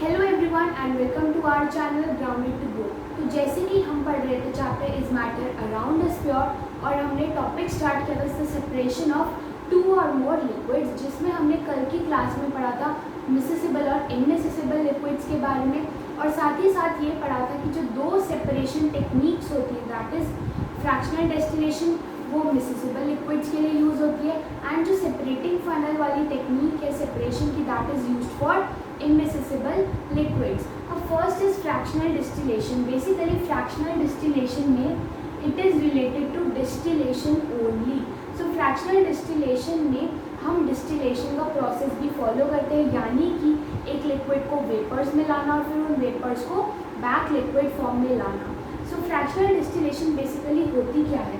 Hello everyone and welcome to our channel grounded to go. तो जैसे कि हम पढ़ रहे थे chapter is matter around us pure और हमने टॉपिक स्टार्ट किया था सेपरेशन ऑफ टू और मोर लिक्विड्स, जिसमें हमने कल की क्लास में पढ़ा था मिसेसिबल और इनमिसेसिबल लिक्विड्स के बारे में, और साथ ही साथ ये पढ़ा था कि जो दो सेपरेशन टेक्निक्स होती है दैट इज फ्रैक्शनल डिस्टिलेशन, वो मिसेसिबल लिक्विड्स के लिए यूज़ होती है, एंड जो सेपरेटिंग फनल वाली टेक्निक है सेपरेशन की that is used for immiscible liquids. अब first is fractional distillation. Basically fractional distillation में it is related to distillation only. So fractional distillation में हम डिस्टिलेशन का प्रोसेस भी फॉलो करते हैं, यानी कि एक लिक्विड को वेपर्स में लाना और फिर उन वेपर्स को बैक लिक्विड फॉर्म में लाना. सो फ्रैक्शनल डिस्टिलेशन बेसिकली होती क्या है?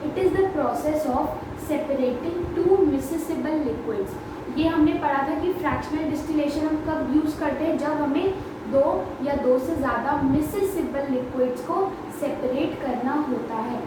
It is the process of separating two miscible liquids. ये हमने पढ़ा था कि फ्रैक्शनल डिस्टिलेशन हम कब यूज़ करते हैं? जब हमें दो या दो से ज़्यादा मिसेसिबल लिक्विड्स को सेपरेट करना होता है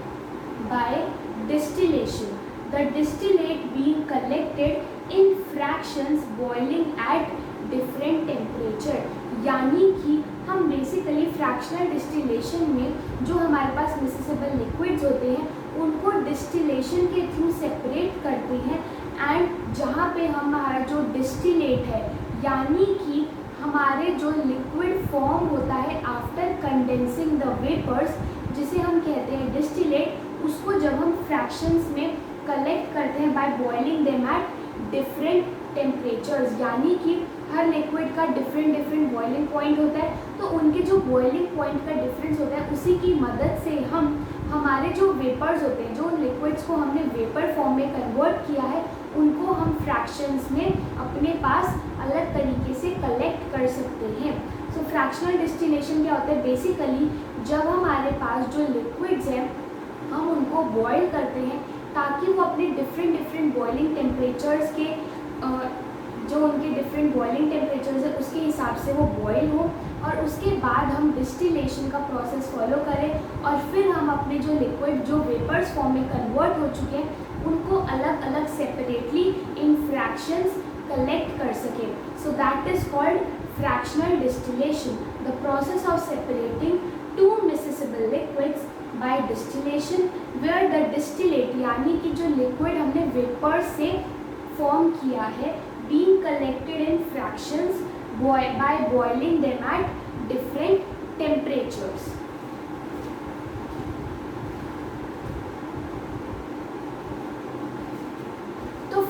by distillation. The distillate being collected in fractions boiling at different temperature. यानी कि हम बेसिकली फ्रैक्शनल डिस्टिलेशन में जो हमारे पास मिसेसिबल लिक्विड्स होते हैं उनको डिस्टिलेशन के थ्रू सेपरेट करते हैं, एंड जहाँ पे हमारा जो डिस्टिलेट है यानी कि हमारे जो लिक्विड फॉर्म होता है आफ्टर कंडेंसिंग द वेपर्स, जिसे हम कहते हैं डिस्टिलेट, उसको जब हम फ्रैक्शंस में कलेक्ट करते हैं by boiling them at different temperatures. यानी कि हर लिक्विड का डिफरेंट बॉइलिंग पॉइंट होता है, तो उनके जो बॉइलिंग पॉइंट का डिफरेंस होता है उसी की मदद से हम हमारे जो वेपर्स होते हैं, जो लिक्विड्स को हमने वेपर फॉर्म में कन्वर्ट किया है, उनको हम फ्रैक्शंस में अपने पास अलग तरीके से कलेक्ट कर सकते हैं. सो फ्रैक्शनल डिस्टिलेशन क्या होता है? बेसिकली जब हमारे पास जो लिक्विड्स हैं हम उनको बॉयल करते हैं ताकि वो अपने डिफरेंट बॉइलिंग टेम्परेचर्स के जो उनके डिफरेंट बॉइलिंग टेम्परेचर्स है उसके हिसाब से वो बॉयल हो, और उसके बाद हम डिस्टिलेशन का प्रोसेस फॉलो करें और फिर हम अपने जो लिक्विड जो वेपर्स फॉर्म में कन्वर्ट हो चुके हैं उनको अलग अलग सेपरेटली इन फ्रैक्शंस कलेक्ट कर सकें. So that is called fractional distillation, the process of separating two miscible liquids by distillation, where the distillate यानी कि जो लिक्विड हमने वेपर्स से फॉर्म किया है being collected in fractions by boiling them at different temperatures. तो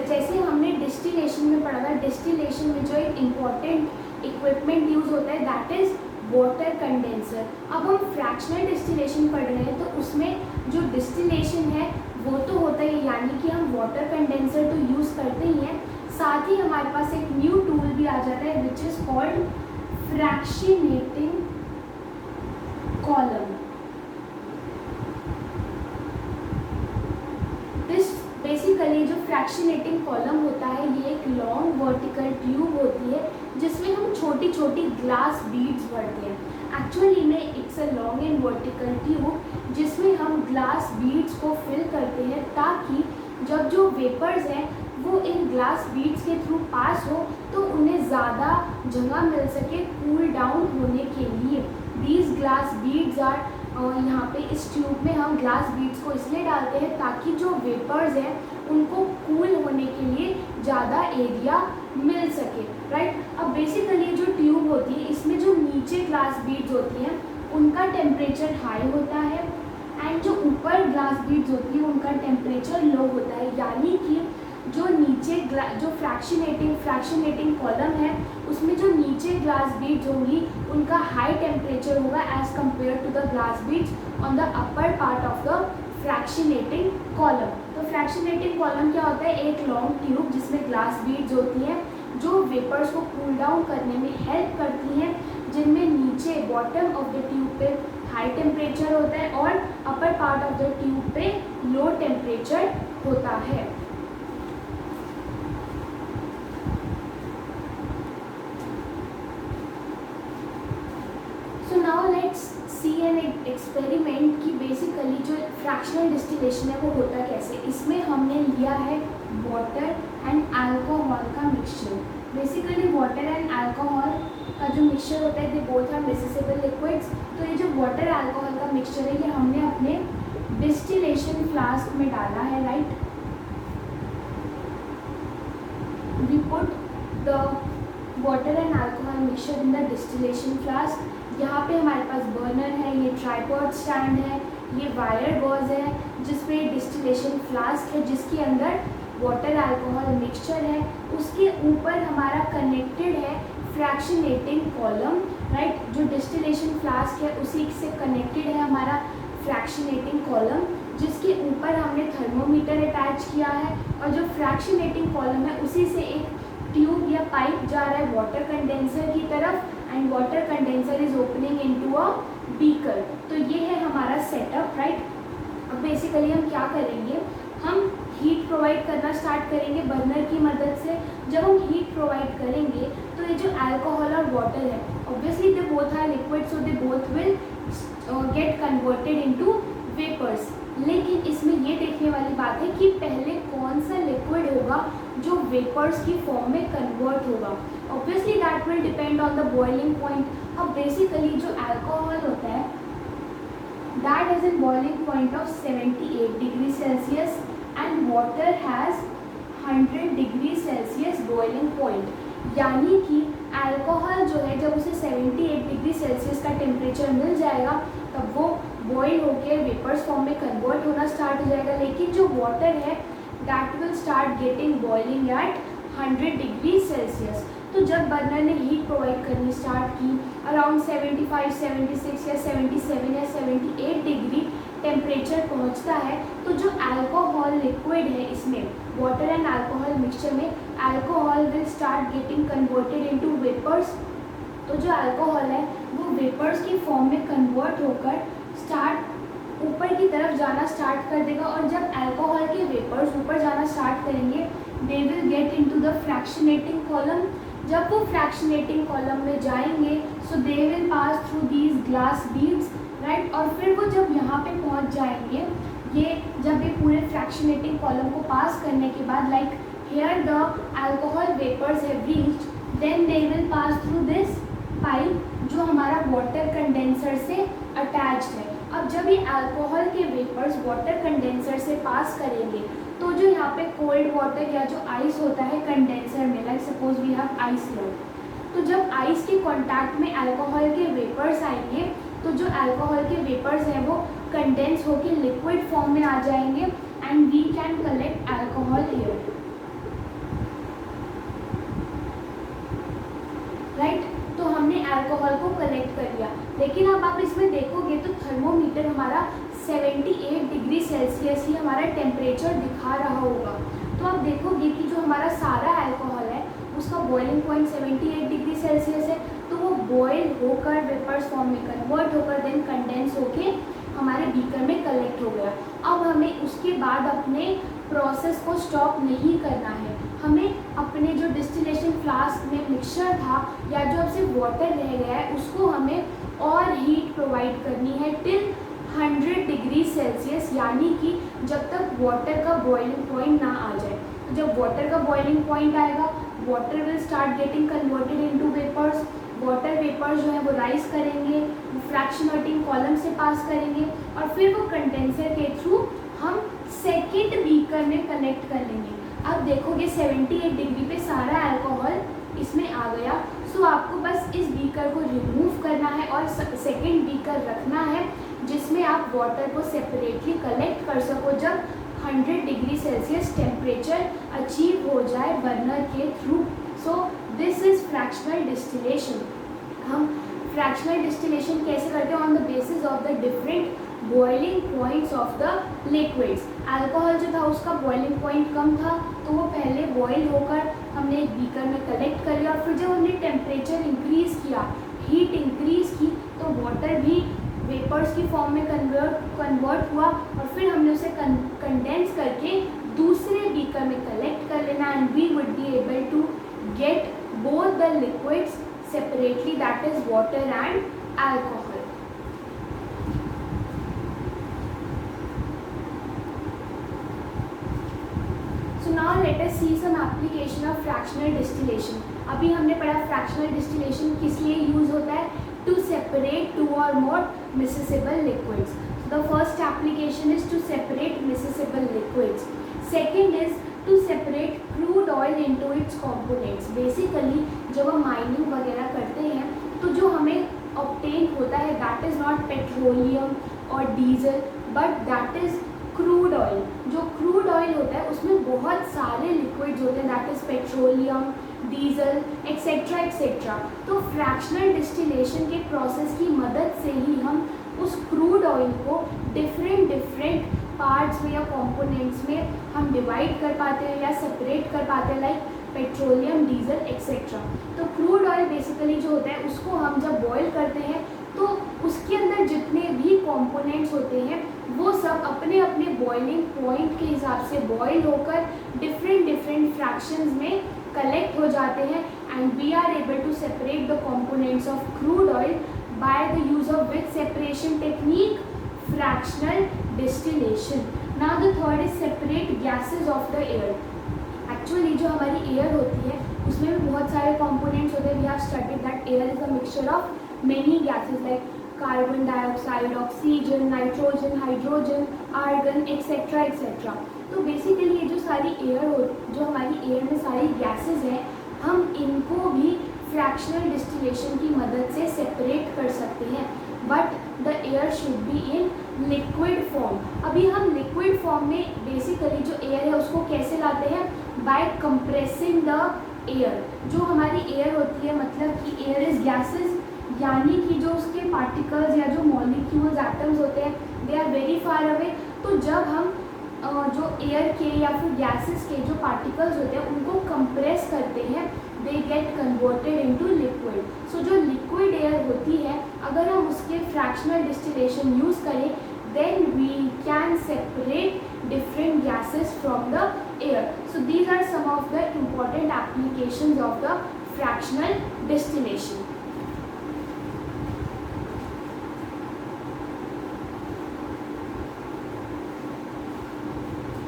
जैसे हमने डिस्टिलेशन में पढ़ा था, डिस्टिलेशन में जो एक इम्पॉर्टेंट इक्विपमेंट यूज होता है दैट इज वाटर कंडेंसर. अब हम फ्रैक्शनल डिस्टिलेशन पढ़ रहे हैं तो उसमें जो डिस्टिलेशन है वो तो होता है, यानी कि हम वाटर कंडेंसर तो यूज़ करते ही हैं, साथ ही हमारे पास एक न्यू टूल भी आ जाता है which is called fractionating column. This basically जो फ्रैक्शनेटिंग कॉलम होता है ये एक लॉन्ग वर्टिकल ट्यूब होती है जिसमें हम छोटी छोटी ग्लास बीड्स भरते हैं. एक्चुअली में it's a long and vertical tube जिसमें हम ग्लास बीड्स को फिल करते हैं ताकि जब जो वेपर्स हैं वो इन ग्लास बीड्स के थ्रू पास हो तो उन्हें ज़्यादा जगह मिल सके कूल डाउन होने के लिए. दीज ग्लास बीड्स आर यहाँ पे इस ट्यूब में हम ग्लास बीड्स को इसलिए डालते हैं ताकि जो वेपर्स हैं उनको कूल होने के लिए ज़्यादा एरिया मिल सके, राइट. अब बेसिकली जो ट्यूब होती है इसमें जो नीचे ग्लास बीड्स होती हैं उनका टेम्परेचर हाई होता है एंड जो ऊपर ग्लास बीड्स होती है उनका टेम्परेचर लो होता है. यानी कि जो नीचे जो फ्रैक्शनेटिंग कॉलम है उसमें जो नीचे ग्लास बीड्स होंगी उनका हाई टेम्परेचर होगा as compare to the glass beads on the upper part of the fractionating column. तो फ्रैक्शनेटिंग कॉलम क्या होता है? एक लॉन्ग ट्यूब जिसमें ग्लास बीड्स होती हैं जो वेपर्स को कूल डाउन करने में हेल्प करती हैं, जिनमें नीचे बॉटम ऑफ द ट्यूब पे हाई टेम्परेचर होता है और अपर पार्ट ऑफ द ट्यूब पे लो टेम्परेचर होता है. So now let's see an experiment कि बेसिकली जो फ्रैक्शनल डिस्टिलेशन है वो होता कैसे. इसमें हमने लिया है वाटर एंड अल्कोहल का mixture. Basically water and alcohol का जो मिक्सचर होता है, दे बोथ आर मिसेसेबल लिक्विड्स। तो ये जो वाटर अल्कोहल का मिक्सचर है, ये हमने अपने डिस्टिलेशन फ्लास्क में डाला है, right. We put the water and alcohol mixture in the distillation flask. यहाँ पे हमारे पास बर्नर है, ये ट्राइपॉड स्टैंड है, ये वायर गॉज है, जिसपे डिस्टिलेशन फ्लास्क है जिसके अंदर वाटर अल्कोहल मिक्सचर है। उसके ऊपर हमारा कनेक्टेड है फ्रैक्शनेटिंग कॉलम, राइट। जो डिस्टिलेशन फ्लास्क है उसी से कनेक्टेड है हमारा फ्रैक्शनेटिंग कॉलम, जिसके ऊपर हमने थर्मोमीटर अटैच किया है। और जो फ्रैक्शनेटिंग कॉलम है उसी से एक ट्यूब या पाइप जा रहा है वाटर कंडेंसर की तरफ, and water condenser is opening into a beaker. तो ये है हमारा सेटअप, राइट। अब बेसिकली हम क्या करेंगे, हम हीट प्रोवाइड करना स्टार्ट करेंगे बर्नर की मदद से। जब हम हीट प्रोवाइड करेंगे तो ये जो अल्कोहल और वाटर है, obviously they both are liquid, so they both will get converted into vapours. लेकिन इसमें ये देखने वाली बात है कि पहले कौन सा लिक्विड होगा जो वेपर्स की फॉर्म में कन्वर्ट होगा। Obviously that will depend on the boiling point. अब बेसिकली जो अल्कोहल होता है that has a boiling point of 78 degree Celsius and water has 100 degree Celsius boiling point। यानी कि अल्कोहल जो है जब उसे 78 डिग्री सेल्सियस का टेम्परेचर मिल जाएगा तब वो बॉयल होकर वेपर्स फॉर्म में कन्वर्ट होना स्टार्ट हो जाएगा। लेकिन जो वाटर है that will start getting boiling at 100 degree Celsius. तो जब बर्नर ने हीट प्रोवाइड करनी स्टार्ट की अराउंड 75, 76 या 77 या 78 डिग्री टेम्परेचर पहुंचता है, तो जो अल्कोहल लिक्विड है इसमें वाटर एंड अल्कोहल मिक्सचर में alcohol will start getting converted into vapours. तो जो अल्कोहल है वो वेपर्स की फॉर्म में कन्वर्ट होकर स्टार्ट ऊपर की तरफ जाना स्टार्ट कर देगा। और जब अल्कोहल के वेपर्स ऊपर जाना स्टार्ट करेंगे they will get into the fractionating column. जब वो फ्रैक्शनेटिंग कॉलम में जाएंगे so they will pass through these glass beads, right. और फिर वो जब यहाँ पे पहुँच जाएंगे, ये जब ये पूरे फ्रैक्शनेटिंग कॉलम को पास करने के बाद like here the alcohol vapours have reached, then they will pass through this pipe जो हमारा वाटर कंडेंसर से अटैच्ड है। अब जब ये अल्कोहल के वेपर्स वाटर कंडेंसर से पास करेंगे तो जो यहाँ पे कोल्ड वाटर या जो आइस होता है कंडेंसर में, like suppose we have ice here, तो जब आइस के कांटेक्ट में अल्कोहल के वेपर्स आएंगे तो जो अल्कोहल के वेपर्स हैं वो कंडेंस होकर लिक्विड फॉर्म में आ जाएंगे and we can collect alcohol here, right. तो हमने अल्कोहल को कलेक्ट कर लिया। लेकिन अब आप इसमें देखोगे तो थर्मोमीटर हमारा 78 डिग्री सेल्सियस ही हमारा टेम्परेचर दिखा रहा होगा। तो आप देखोगे कि जो हमारा सारा अल्कोहल है उसका बॉइलिंग पॉइंट 78 डिग्री सेल्सियस है। तो वो बॉयल होकर वेपर्स फॉर्म में कन्वर्ट होकर देन कंडेंस होके हमारे बीकर में कलेक्ट हो गया। अब हमें उसके बाद अपने प्रोसेस को स्टॉप नहीं करना है। हमें अपने जो डिस्टिलेशन फ्लास्क में मिक्सचर था या जो अब सिर्फ वाटर रह गया है उसको हमें और हीट प्रोवाइड करनी है टिल 100 डिग्री सेल्सियस, यानी कि जब तक वाटर का बॉइलिंग पॉइंट ना आ जाए। तो जब वाटर का बॉइलिंग पॉइंट आएगा water will start getting converted into vapours. Water vapours जो है वो राइज करेंगे, फ्रैक्शनेटिंग कॉलम से पास करेंगे और फिर वो कंडेंसर के थ्रू हम सेकेंड बीकर में कलेक्ट कर लेंगे। अब देखोगे 78 डिग्री पे सारा अल्कोहल इसमें आ गया। सो आपको बस इस बीकर को रिमूव करना है और सेकेंड बीकर रखना है जिसमें आप वाटर को सेपरेटली कलेक्ट कर सको जब 100 डिग्री सेल्सियस टेम्परेचर अचीव हो जाए बर्नर के through. So this is fractional distillation. हम फ्रैक्शनल डिस्टिलेशन कैसे करते हैं? On the basis of the different boiling points of the liquids. Alcohol जो था उसका बॉइलिंग पॉइंट कम था तो वो पहले बॉयल होकर हमने एक बीकर में कलेक्ट कर लिया और फिर जब हमने टेम्परेचर इंक्रीज़ किया, हीट इंक्रीज़ की, तो वाटर भी वेपर्स की फॉर्म में कन्वर्ट हुआ और फिर हमने उसे कंडेंस करके दूसरे बीकर में कलेक्ट कर लेना and we would be able to get both the liquids separately, that is water and alcohol. So now let let us see some application of fractional distillation. अभी हमने पढ़ा फ्रैक्शनल डिस्टिलेशन किस लिए use होता है, to separate two और more miscible liquids. The first application is to separate miscible liquids. Second is to separate crude oil into its components. Basically जब हम माइनिंग वगैरह करते हैं तो जो हमें ऑब्टेन होता है दैट इज़ नॉट पेट्रोलियम और diesel but that is crude oil. जो क्रूड ऑयल होता है उसमें बहुत सारे लिक्विड्स होते हैं, that is petroleum, diesel etcetera etcetera. तो फ्रैक्शनल डिस्टिलेशन के प्रोसेस की मदद से ही हम उस क्रूड ऑयल को डिफरेंट डिफरेंट पार्ट्स में या कंपोनेंट्स में हम डिवाइड कर पाते हैं या सेपरेट कर पाते हैं, लाइक पेट्रोलियम, डीजल एक्सेट्रा। तो क्रूड ऑयल बेसिकली जो होता है उसको हम जब बॉईल करते हैं तो उसके अंदर जितने भी कंपोनेंट्स होते हैं वो सब अपने अपने बॉइलिंग पॉइंट के हिसाब से बॉईल होकर डिफरेंट डिफरेंट फ्रैक्शंस में कलेक्ट हो जाते हैं and we are able to separate the components of crude oil by the use of which separation technique, fractional distillation. Now the third is separate gases of the air. Actually जो हमारी air होती है उसमें भी बहुत सारे components होते हैं। We have studied that air is a mixture of many gases like carbon dioxide, oxygen, nitrogen, hydrogen, argon etcetera etcetera. तो बेसिकली ये जो सारी एयर हो, जो हमारी एयर में सारी गैसेज हैं, हम इनको भी फ्रैक्शनल डिस्टिलेशन की मदद से सेपरेट कर सकते हैं but the air should be in liquid form. अभी हम लिक्विड फॉर्म में बेसिकली जो एयर है उसको कैसे लाते हैं, बाय कंप्रेसिंग द एयर। जो हमारी एयर होती है मतलब कि एयर इज गैसेज, यानी कि जो उसके पार्टिकल्स या जो मॉलिक्यूल्स एटम्स होते हैं they are very far away. तो जब हम जो एयर के या फिर गैसेस के जो पार्टिकल्स होते हैं उनको कंप्रेस करते हैं they get converted into liquid. So जो लिक्विड एयर होती है अगर हम उसके फ्रैक्शनल डिस्टिलेशन यूज़ करें then we can separate different gases from the air. So these are some of the important applications of the fractional distillation.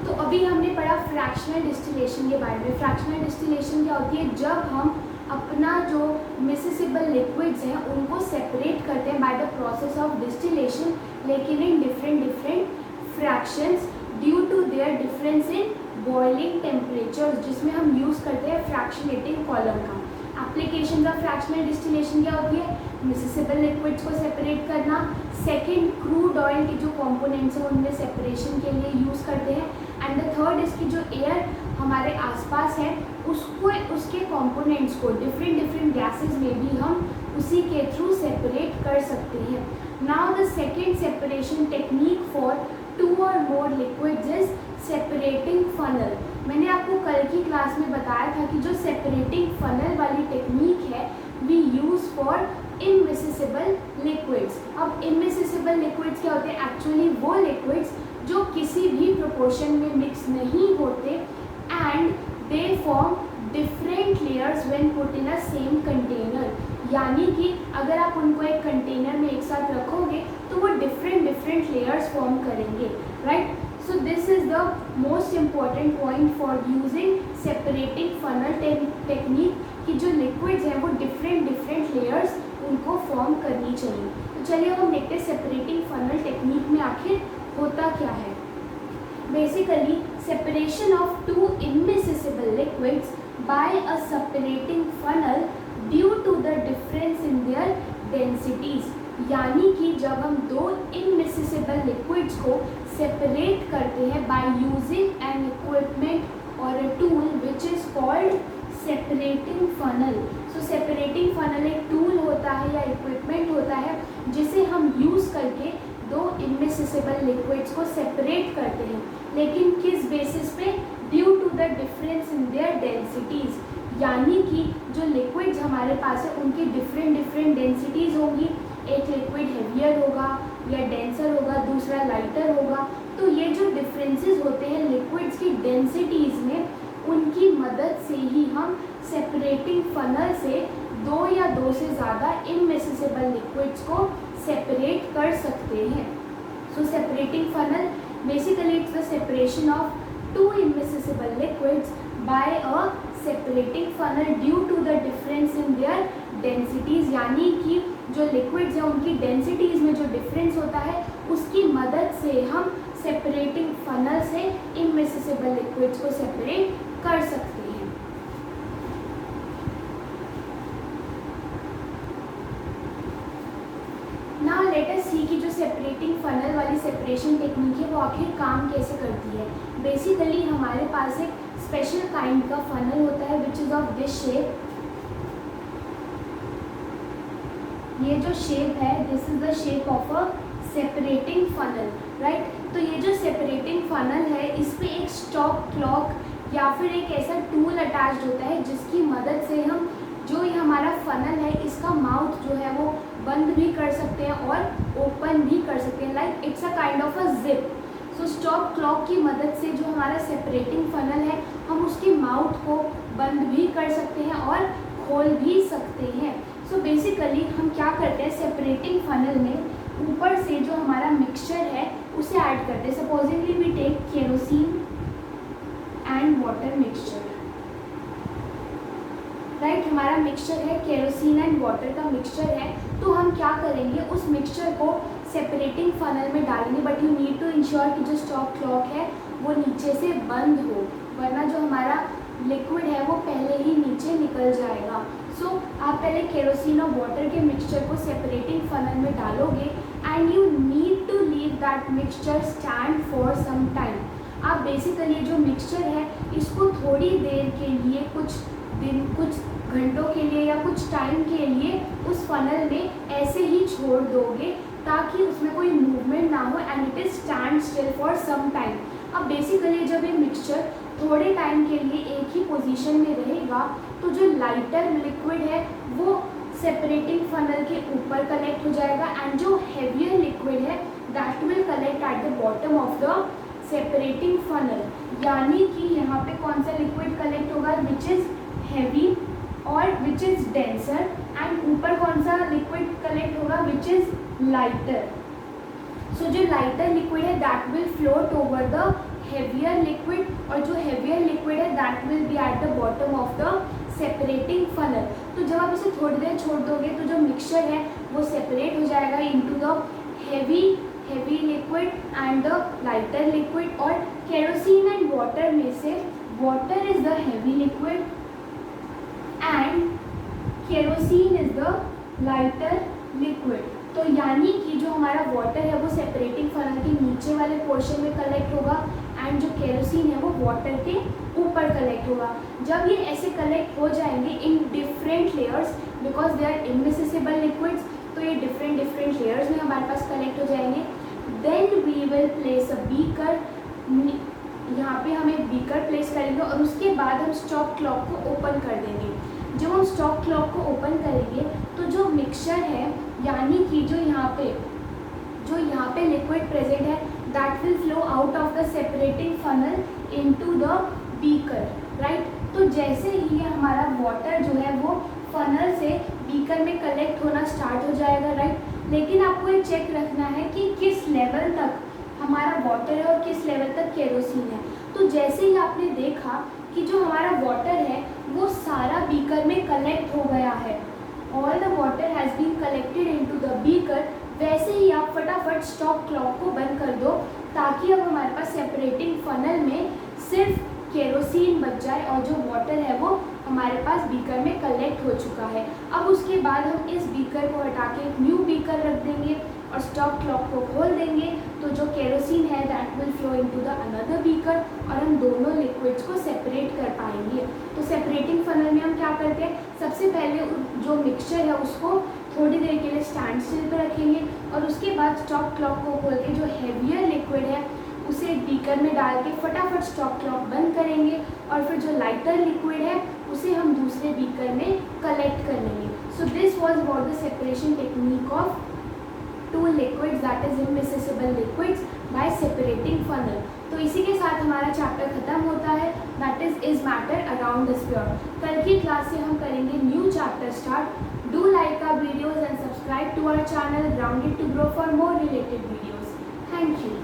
तो अभी हमने पढ़ा फ्रैक्शनल डिस्टिलेशन के बारे में। फ्रैक्शनल डिस्टिलेशन क्या होती है, जब हम अपना जो मिसेसेबल लिक्विड्स हैं उनको सेपरेट करते हैं by the process of distillation, लेकिन in different different fractions due to their difference in boiling temperature, जिसमें हम यूज़ करते हैं फ्रैक्शनेटिंग कॉलम का। एप्लीकेशन ऑफ फ्रैक्शनल डिस्टिलेशन क्या होती है, मिसेसेबल लिक्विड्स को सेपरेट करना। सेकेंड, क्रूड ऑयल के जो कंपोनेंट्स हैं उनमें सेपरेशन के लिए यूज़ करते हैं। एंड द थर्ड इसकी जो एयर हमारे आसपास है उसको, उसके कंपोनेंट्स को डिफरेंट डिफरेंट गैसेस में भी हम उसी के थ्रू सेपरेट कर सकते हैं। Now the second separation technique for two और more liquids is separating funnel. मैंने आपको कल की क्लास में बताया था कि जो सेपरेटिंग फनल वाली टेक्निक है वी यूज़ फॉर इमिसेसेबल लिक्विड्स। अब इमिसेसेबल लिक्विड्स क्या होते हैं, एक्चुअली वो लिक्विड्स जो किसी भी प्रोपोर्शन में मिक्स नहीं होते and they form different layers when put in a same container. यानी कि अगर आप उनको एक कंटेनर में एक साथ रखोगे तो वो डिफरेंट डिफरेंट लेयर्स फॉर्म करेंगे, right. So this is the most important point for using separating funnel technique कि जो लिक्विड्स हैं वो डिफरेंट डिफरेंट लेयर्स उनको फॉर्म करनी चाहिए। तो चलिए हम देखते हैं सेपरेटिंग फनल टेक्निक में आखिर होता क्या है। Basically separation of two immiscible liquids by a separating funnel due to the difference in their densities. यानी कि जब हम दो इमिसेसेबल लिक्विड्स को सेपरेट करते हैं बाय यूजिंग एन इक्विपमेंट और a tool which is called separating funnel. So separating funnel एक टूल होता है या इक्विपमेंट होता है जिसे हम यूज़ करके दो इमिसेसेबल लिक्विड्स को सेपरेट करते हैं, लेकिन किस बेसिस पे, due to the difference in their densities. यानी कि जो लिक्विड्स हमारे पास है उनकी डिफरेंट डिफरेंट डेंसिटीज़ होंगी। एक लिक्विड हेवियर होगा या डेंसर होगा, दूसरा लाइटर होगा। तो ये जो डिफरेंसेस होते हैं लिक्विड्स की डेंसिटीज़ में, उनकी मदद से ही हम सेपरेटिंग फनल से दो या दो से ज़्यादा इमिसेसेबल लिक्विड्स को सेपरेट कर सकते हैं। So separating funnel basically it's the separation of two immiscible liquids by a separating funnel due to the difference in their densities, यानी कि जो लिक्विड्स हैं उनकी डेंसिटीज़ में जो डिफरेंस होता है उसकी मदद से हम सेपरेटिंग फनल से इमिसिबल लिक्विड्स को सेपरेट कर सकते हैं। नाउ लेट अस सी कि जो सेपरेटिंग फनल वाली सेपरेशन टेक्निक है वो आखिर काम कैसे करती है। बेसिकली हमारे पास एक स्पेशल काइंड का फनल होता है which is of this shape. ये जो शेप है this is the shape of a separating funnel, right. तो ये जो सेपरेटिंग फनल है इस पे एक स्टॉप क्लॉक या फिर एक ऐसा टूल अटैच्ड होता है जिसकी मदद से हम जो ये हमारा फनल है इसका माउथ जो है वो बंद भी कर सकते हैं और ओपन भी कर सकते हैं, like it's a kind of a zip. So stop clock की मदद से जो हमारा सेपरेटिंग फनल है हम उसके माउथ को बंद भी कर सकते हैं और खोल भी सकते हैं। सो बेसिकली हम क्या करते हैं, सेपरेटिंग फनल में ऊपर से जो हमारा मिक्सचर है उसे ऐड करते हैं। Supposingly we take kerosene and water mixture, right. हमारा मिक्सचर है केरोसिन एंड वाटर का मिक्सचर है, तो हम क्या करेंगे उस मिक्सचर को सेपरेटिंग फनल में डालेंगे, but you need to ensure कि जो स्टॉप क्लॉक है वो नीचे से बंद हो, वरना जो हमारा लिक्विड है वो पहले ही नीचे निकल जाएगा। सो आप पहले केरोसिन और वाटर के मिक्सचर को सेपरेटिंग फनल में डालोगे and you need to leave that mixture stand for some time. आप बेसिकली जो मिक्सचर है इसको थोड़ी देर के लिए, कुछ दिन, कुछ घंटों के लिए या कुछ टाइम के लिए उस फनल में ऐसे ही छोड़ दोगे ताकि उसमें कोई मूवमेंट ना हो and it is stand still for some time. अब बेसिकली जब ये मिक्सचर थोड़े टाइम के लिए एक ही पोजीशन में रहेगा तो जो लाइटर लिक्विड है वो सेपरेटिंग फनल के ऊपर कलेक्ट हो जाएगा एंड जो हेवियर लिक्विड है that will collect eight the bottom of the separating funnel. यानी कि यहाँ पे कौन सा लिक्विड कलेक्ट होगा विच इज़ हैवी और विच इज़ डेंसर, एंड ऊपर कौन सा लिक्विड कलेक्ट होगा विच इज़ लाइटर। सो जो लाइटर लिक्विड है that will float over the heavier liquid, और जो हेवियर लिक्विड है that will be at the bottom of the separating funnel. तो जब आप इसे थोड़ी देर छोड़ दोगे तो जो मिक्सचर है वो सेपरेट हो जाएगा into the heavy liquid and the lighter liquid. और केरोसिन एंड वाटर में से water is the heavy liquid and kerosene is the lighter liquid. तो यानी कि जो हमारा वाटर है वो सेपरेटिंग फनल के नीचे वाले पोर्शन में कलेक्ट होगा एंड जो केरोसिन है वो वाटर के ऊपर कलेक्ट होगा। जब ये ऐसे कलेक्ट हो जाएंगे in different layers because they are immiscible liquids, तो ये डिफरेंट लेयर्स में हमारे पास कलेक्ट हो जाएंगे। Then we will place a beaker, यहाँ पे हम एक बीकर प्लेस करेंगे और उसके बाद हम स्टॉप क्लॉक को ओपन कर देंगे। जब हम स्टॉप क्लॉक को ओपन करेंगे तो जो मिक्सचर है यानी कि जो यहाँ पे लिक्विड प्रेजेंट है that will flow out of the separating funnel into the beaker, right. तो जैसे ही हमारा वाटर जो है वो फनल से बीकर में कलेक्ट होना स्टार्ट हो जाएगा, राइट। लेकिन आपको ये चेक रखना है कि किस लेवल तक हमारा वाटर है और किस लेवल तक केरोसिन है। तो जैसे ही आपने देखा कि जो हमारा वाटर है वो सारा बीकर में कलेक्ट हो गया है, all the water has been collected into the beaker, वैसे ही आप फटाफट स्टॉप क्लॉक को बंद कर दो ताकि अब हमारे पास सेपरेटिंग फनल में सिर्फ केरोसिन बच जाए और जो वाटर है वो हमारे पास बीकर में कलेक्ट हो चुका है। अब उसके बाद हम इस बीकर को हटा के एक न्यू बीकर रख देंगे और स्टॉप क्लॉक को खोल देंगे, तो जो केरोसिन है that will flow into the another beaker और हम दोनों लिक्विड्स को सेपरेट कर पाएंगे। तो सेपरेटिंग फनल में हम क्या करते हैं, सबसे पहले जो मिक्सचर है उसको थोड़ी देर के लिए स्टैंड स्टिल पर रखेंगे और उसके बाद स्टॉप क्लॉक को खोल के जो हेवियर लिक्विड है उसे एक बीकर में डाल के फटाफट स्टॉप क्लॉक बंद करेंगे और फिर जो लाइटर लिक्विड है उसे हम दूसरे बीकर में कलेक्ट कर लेंगे। So this was about the separation technique of two liquids that is immiscible liquids by separating funnel. तो इसी के साथ हमारा चैप्टर खत्म होता है, that is matter around the sphere. कल की क्लास से हम करेंगे new chapter start. Do like our videos and subscribe to our channel grounded to grow for more related videos. Thank you.